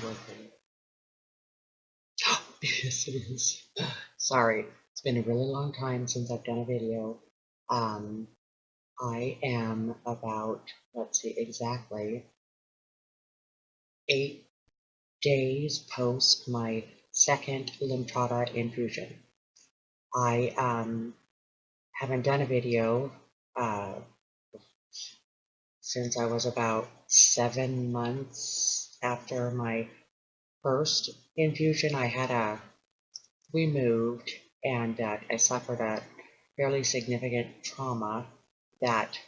working. Yes, it is. Sorry, it's been a really long time since I've done a video. I am about, let's see, exactly 8 days post my second Lemtrada infusion. I haven't done a video since I was about 7 months after my first infusion. We moved, and I suffered a fairly significant trauma that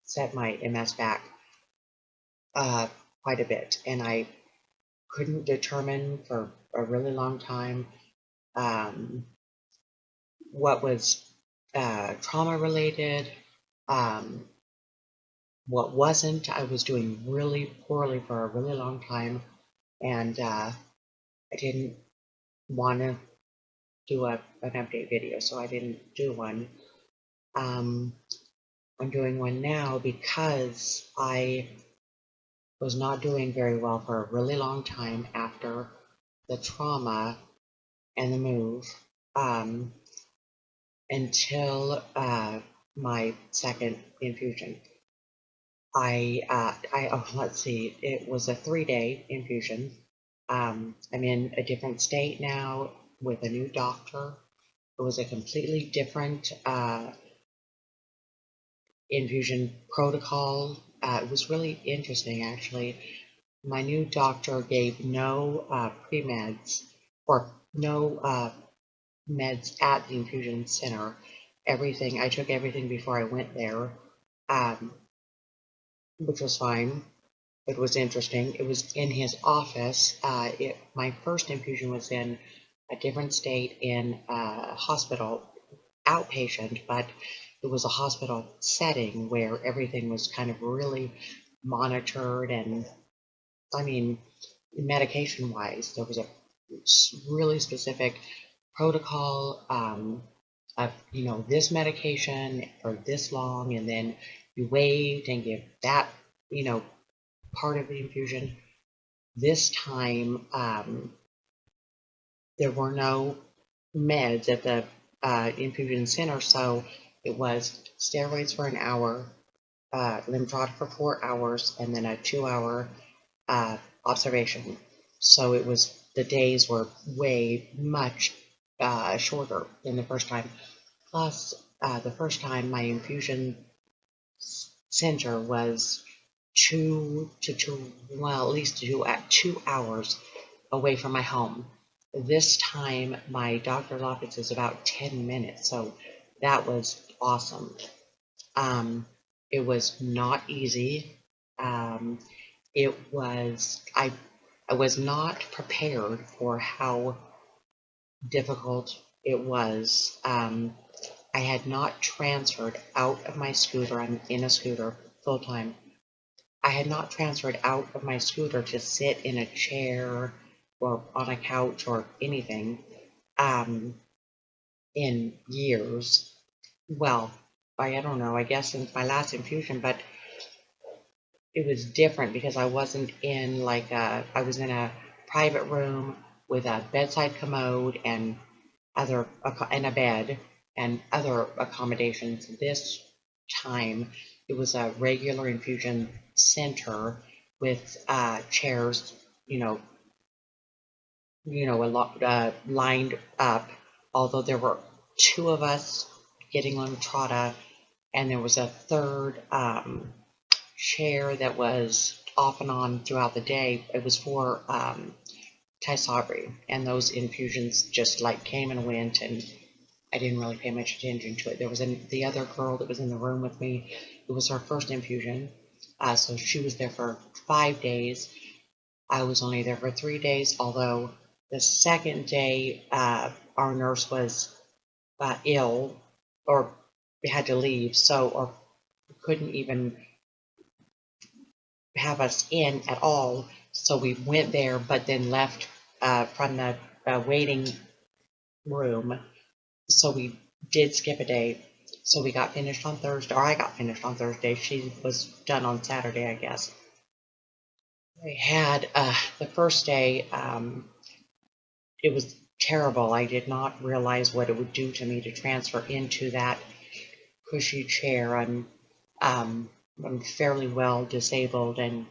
set my MS back quite a bit, and I couldn't determine for a really long time what was trauma related, what wasn't. I was doing really poorly for a really long time, and I didn't want to do an update video, so I didn't do one. I'm doing one now because I was not doing very well for a really long time after the trauma and the move, until my second infusion. Let's see, it was a 3-day infusion. I'm in a different state now with a new doctor. It was a completely different infusion protocol. It was really interesting, actually. My new doctor gave no pre-meds or no meds at the infusion center. I took everything before I went there, which was fine. It was interesting. It was in his office. My first infusion was in a different state in a hospital, outpatient, but it was a hospital setting where everything was kind of really monitored. And I mean, medication wise, there was a really specific protocol of, this medication for this long, and then you wait and give that, part of the infusion. This time, there were no meds at the infusion center, so it was steroids for an hour, Lemtrada for 4 hours, and then a 2-hour observation. So the days were way much shorter than the first time. Plus, the first time my infusion center was at least 2 hours away from my home. This time, my doctor's office is about 10 minutes, so that was awesome. It was not easy. I was not prepared for how difficult it was. I had not transferred out of my scooter. I'm in a scooter full time. I had not transferred out of my scooter to sit in a chair or on a couch or anything in years. Well, I don't know, I guess since my last infusion, but it was different because I wasn't in I was in a private room with a bedside commode and a bed and other accommodations. This time it was a regular infusion center with chairs, a lot lined up. Although there were 2 of us getting Lemtrada, and there was a third chair that was off and on throughout the day. It was for Tysabri, and those infusions just came and went, and I didn't really pay much attention to it. There was the other girl that was in the room with me. It was her first infusion, so she was there for 5 days. I was only there for 3 days, although the second day our nurse was ill or had to leave, or couldn't even have us in at all. So we went there, but then left from the waiting room. So we did skip a day. So we got finished on Thursday, or I got finished on Thursday. She was done on Saturday, I guess. I had the first day, it was terrible. I did not realize what it would do to me to transfer into that cushy chair. I'm fairly well disabled and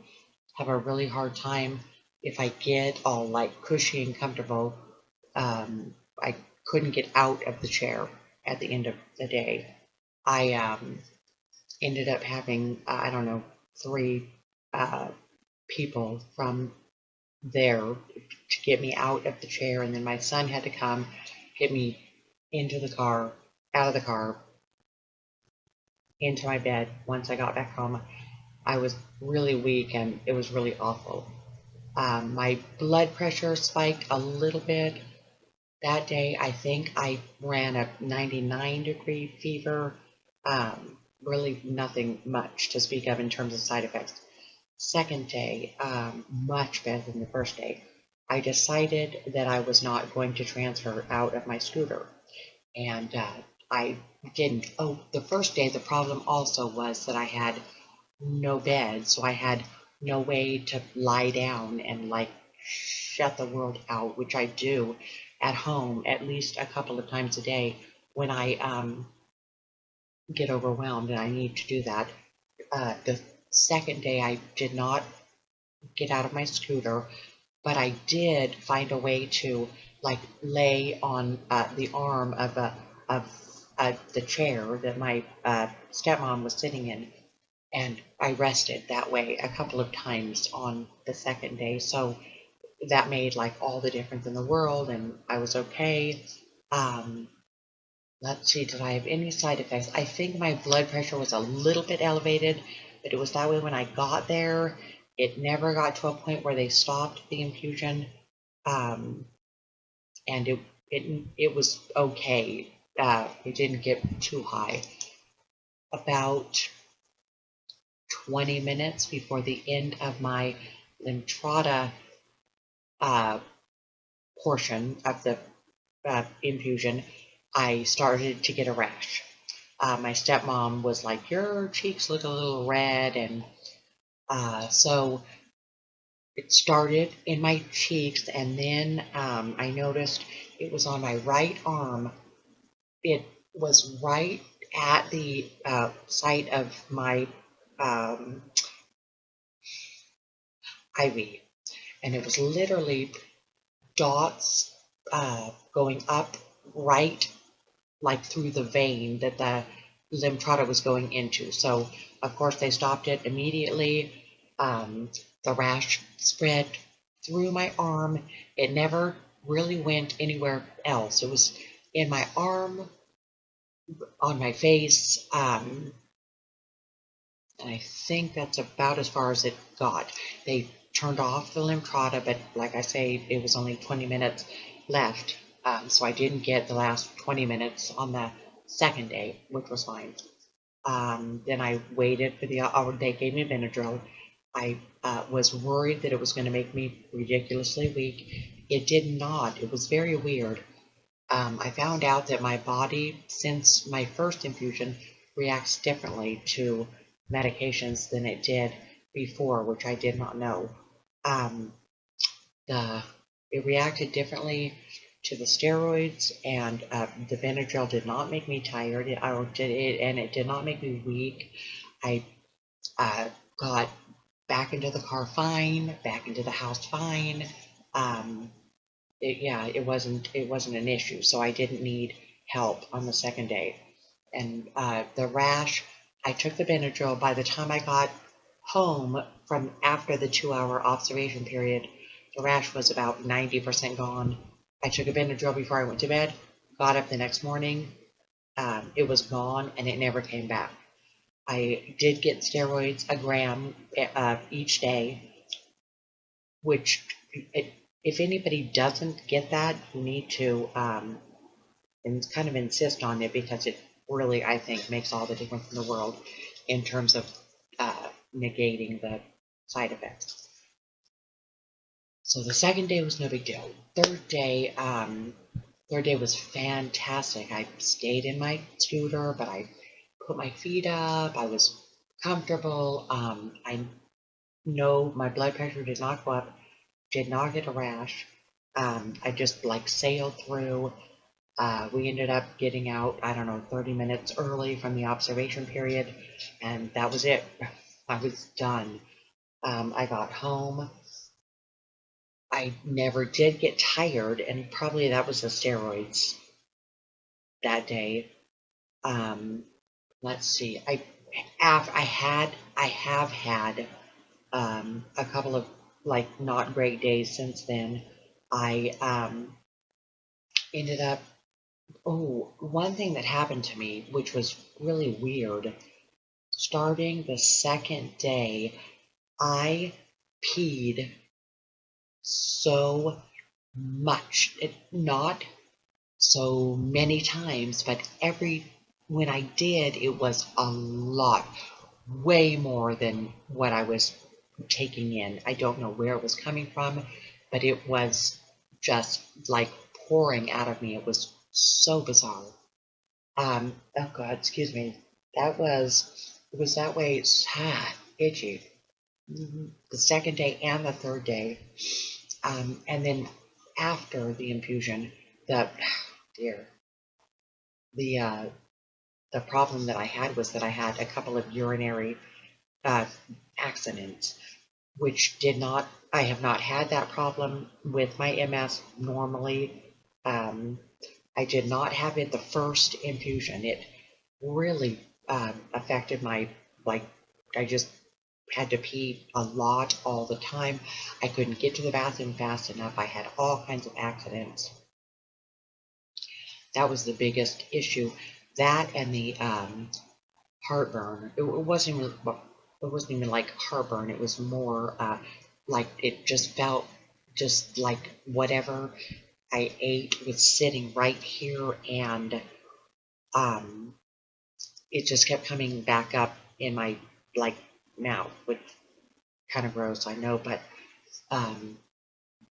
have a really hard time if I get all like cushy and comfortable. I couldn't get out of the chair at the end of the day. I ended up having, I don't know, three uh, people from there to get me out of the chair, and then my son had to come get me into the car, out of the car, into my bed. Once I got back home, I was really weak and it was really awful. My blood pressure spiked a little bit that day. I think I ran a 99-degree fever. Really nothing much to speak of in terms of side effects. Second day, much better than the first day. I decided that I was not going to transfer out of my scooter, and I didn't. Oh, the first day, the problem also was that I had no bed, so I had no way to lie down and like shut the world out, which I do at home at least a couple of times a day when I get overwhelmed, and I need to do that. The second day, I did not get out of my scooter, but I did find a way to like lay on the arm of the chair that my stepmom was sitting in, and I rested that way a couple of times on the second day. So that made like all the difference in the world, and I was okay. Um, let's see, did I have any side effects? I think my blood pressure was a little bit elevated, but it was that way when I got there. It never got to a point where they stopped the infusion, um, and it was okay. It didn't get too high. About 20 minutes before the end of my Lemtrada uh, portion of the infusion, I started to get a rash. My stepmom was like, "Your cheeks look a little red," and so it started in my cheeks, and then I noticed it was on my right arm. It was right at the site of my um, IV, and it was literally dots going up right like through the vein that the Lemtrada was going into. So of course they stopped it immediately. The rash spread through my arm. It never really went anywhere else. It was in my arm, on my face, and I think that's about as far as it got. They turned off the Lemtrada, but like I say, it was only 20 minutes left. So I didn't get the last 20 minutes on the second day, which was fine. Then I waited for the hour. They gave me Benadryl. I was worried that it was going to make me ridiculously weak. It did not. It was very weird. I found out that my body, since my first infusion, reacts differently to medications than it did before, which I did not know. Um, it reacted differently to the steroids, and the Benadryl did not make me tired, and it did not make me weak. I got back into the car fine, back into the house fine. Um, it wasn't an issue, so I didn't need help on the second day. And the rash, I took the Benadryl. By the time I got home from after the 2-hour observation period, the rash was about 90% gone. I took a Benadryl before I went to bed, got up the next morning, it was gone, and it never came back. I did get steroids, a gram each day, which if anybody doesn't get that, you need to and kind of insist on it, because it really, I think, makes all the difference in the world in terms of negating the side effects. So the second day was no big deal. Third day was fantastic. I stayed in my scooter, but I put my feet up. I was comfortable. I no, my blood pressure did not go up, did not get a rash. I just like sailed through. We ended up getting out, I don't know, 30 minutes early from the observation period, and that was it. I was done. I got home. I never did get tired, and probably that was the steroids that day. Let's see. I have had a couple of like not great days since then. I ended up. Oh, one thing that happened to me, which was really weird. Starting the second day, I peed so much. Not so many times, but when I did, it was a lot, way more than what I was taking in. I don't know where it was coming from, but it was just like pouring out of me. It was so bizarre. Oh God, excuse me. It was that way. Itchy. The second day and the third day. And then after the infusion, the dear, the uh, the problem that I had was that I had a couple of urinary uh, accidents, which did not. I have not had that problem with my MS normally. Um, I did not have it the first infusion. It really affected my like. I just had to pee a lot all the time. I couldn't get to the bathroom fast enough. I had all kinds of accidents. That was the biggest issue. That and the heartburn. It wasn't even like heartburn. It was more like it just felt just like whatever I ate was sitting right here, and um, it just kept coming back up in my like mouth, which kind of gross, I know, but um,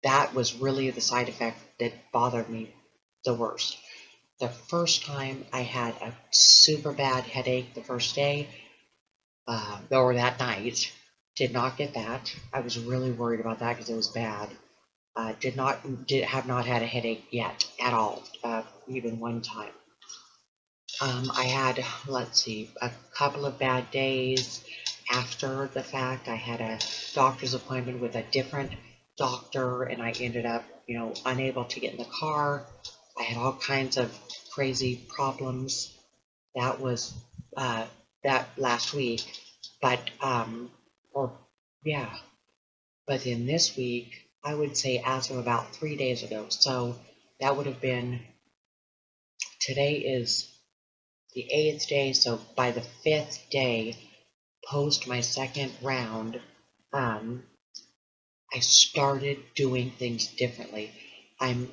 that was really the side effect that bothered me the worst. The first time I had a super bad headache the first day, or that night, did not get that. I was really worried about that because it was bad. Have not had a headache yet at all, even one time. I had, let's see, a couple of bad days after the fact. I had a doctor's appointment with a different doctor, and I ended up, unable to get in the car. I had all kinds of crazy problems. That was that last week, but or yeah, but in this week, I would say as of about 3 days ago. So that would have been, today is the 8th day, so by the 5th day, post my second round, um, I started doing things differently. I'm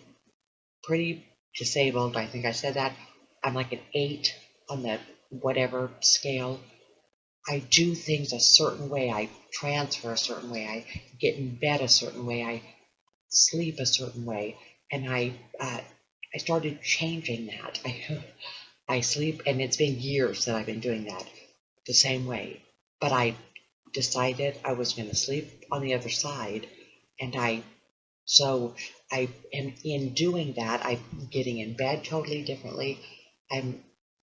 pretty disabled. I think I said that. I'm like an 8 on the whatever scale. I do things a certain way. I transfer a certain way. I get in bed a certain way. I sleep a certain way. And I started changing that. I sleep, and it's been years that I've been doing that the same way. But I decided I was going to sleep on the other side, and so I am in doing that. I'm getting in bed totally differently.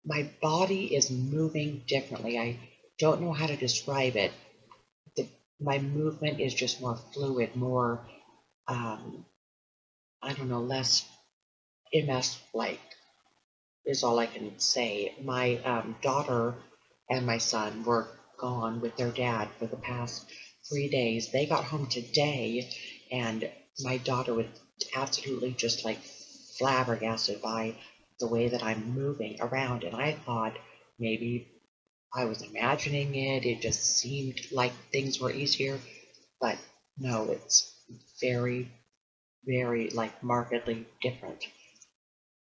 My body is moving differently. I don't know how to describe it. My movement is just more fluid, more I don't know, less MS like is all I can say. My daughter and my son were gone with their dad for the past 3 days. They got home today, and my daughter was absolutely just like flabbergasted by the way that I'm moving around. And I thought maybe I was imagining it. It just seemed like things were easier. But no, it's very, very like markedly different.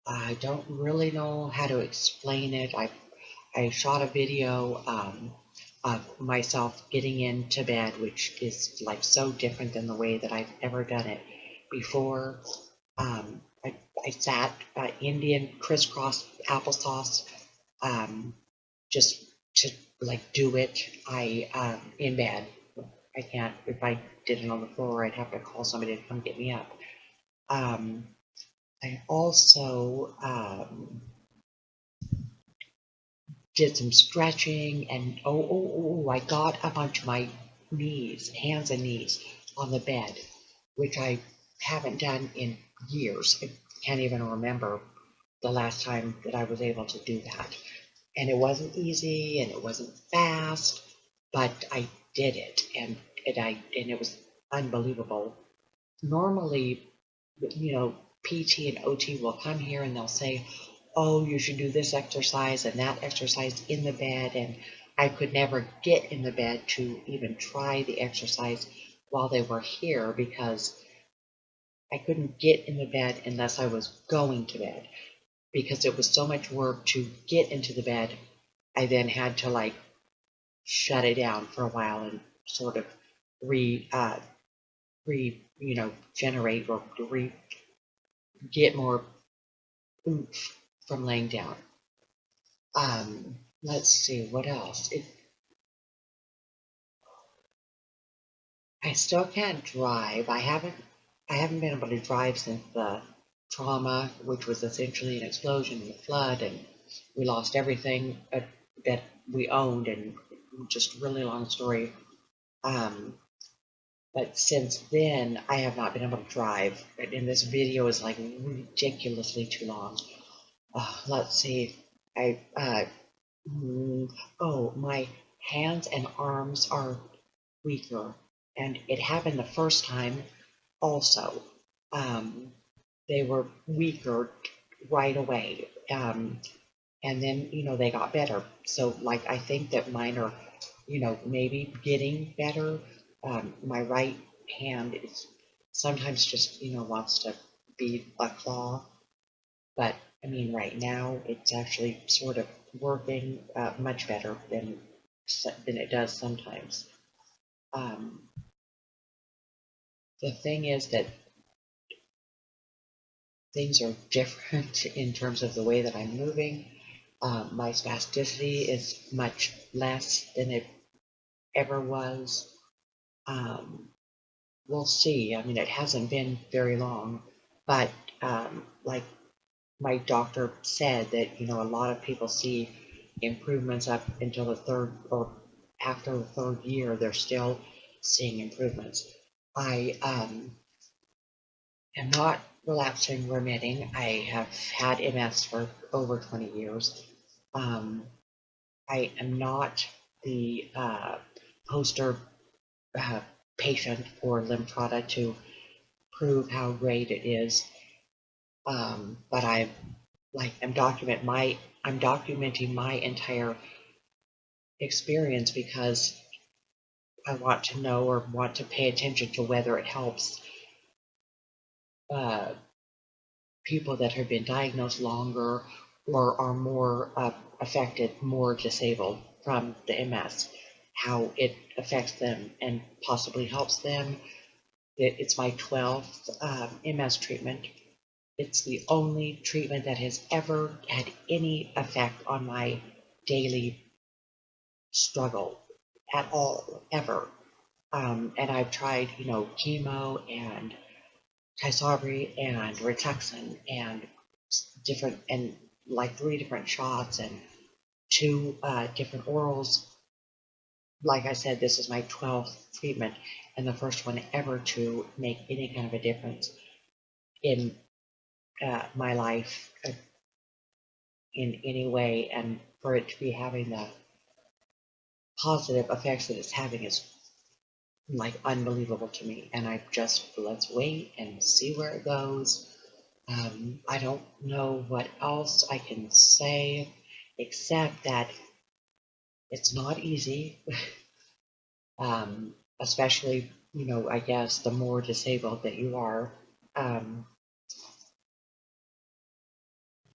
I don't really know how to explain it. I shot a video of myself getting into bed, which is like so different than the way that I've ever done it before. I sat Indian crisscross applesauce just to like do it. I in bed. I can't, if I did it on the floor, I'd have to call somebody to come get me up. I also did some stretching, and I got up onto my knees, hands and knees on the bed, which I haven't done in years. I can't even remember the last time that I was able to do that. And it wasn't easy and it wasn't fast, but I did it, and it was unbelievable. Normally, PT and OT will come here and they'll say, "Oh, you should do this exercise and that exercise in the bed," and I could never get in the bed to even try the exercise while they were here because I couldn't get in the bed unless I was going to bed, because it was so much work to get into the bed. I then had to shut it down for a while and sort of generate or get more oomph from laying down. Let's see what else. I still can't drive. I haven't been able to drive since the trauma, which was essentially an explosion and a flood, and we lost everything that we owned, and just really long story. But since then, I have not been able to drive, and this video is like ridiculously too long. Let's see. I my hands and arms are weaker, and it happened the first time also. They were weaker right away, and then they got better. So I think that mine are maybe getting better. My right hand is sometimes just wants to be a claw, but I mean right now it's actually sort of working much better than it does sometimes. The thing is that things are different in terms of the way that I'm moving. My spasticity is much less than it ever was. We'll see. I mean, it hasn't been very long, but like my doctor said that a lot of people see improvements up until the third or after the third year. They're still seeing improvements. I am not relapsing remitting. I have had MS for over 20 years. I am not the poster patient for Lemtrada to prove how great it is. But I'm documenting my entire experience because I want to know or want to pay attention to whether it helps people that have been diagnosed longer or are more affected, more disabled from the MS, how it affects them and possibly helps them. It's my 12th MS treatment. It's the only treatment that has ever had any effect on my daily struggle at all, ever. And I've tried, chemo and Tysabri and Rituxan and different, and 3 different shots and 2 different orals. Like I said, this is my 12th treatment and the first one ever to make any kind of a difference in my life in any way, and for it to be having the positive effects that it's having is unbelievable to me. And let's wait and see where it goes. I don't know what else I can say except that it's not easy, especially, I guess the more disabled that you are.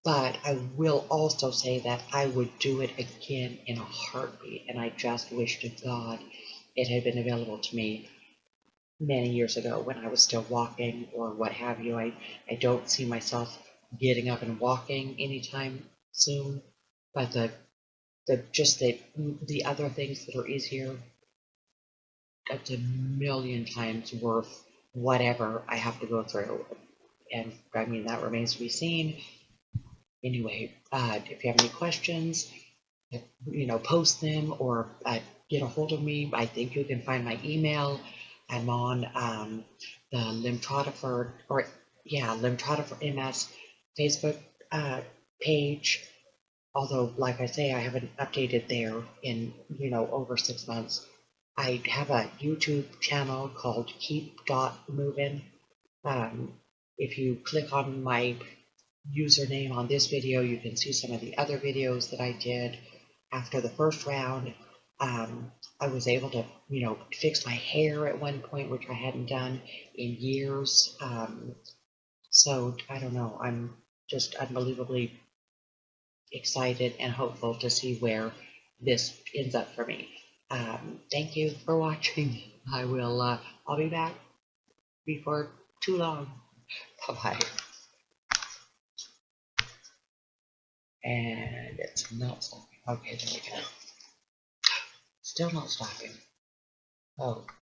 But I will also say that I would do it again in a heartbeat, and I just wish to God it had been available to me many years ago when I was still walking or what have you. I don't see myself getting up and walking anytime soon, but the other things that are easier, that's a million times worth whatever I have to go through. And I mean, that remains to be seen. Anyway, if you have any questions, post them or get a hold of me. I think you can find my email. I'm on the Lemtrada Lemtrada for MS Facebook page. Although, like I say, I haven't updated there in over 6 months. I have a YouTube channel called Movin. If you click on my username on this video, you can see some of the other videos that I did after the first round. I was able to, fix my hair at one point, which I hadn't done in years. So I don't know. I'm just unbelievably excited and hopeful to see where this ends up for me. Thank you for watching. I'll be back before too long. Bye-bye. And it's not stopping. Okay, there we go. Still not stopping. Oh.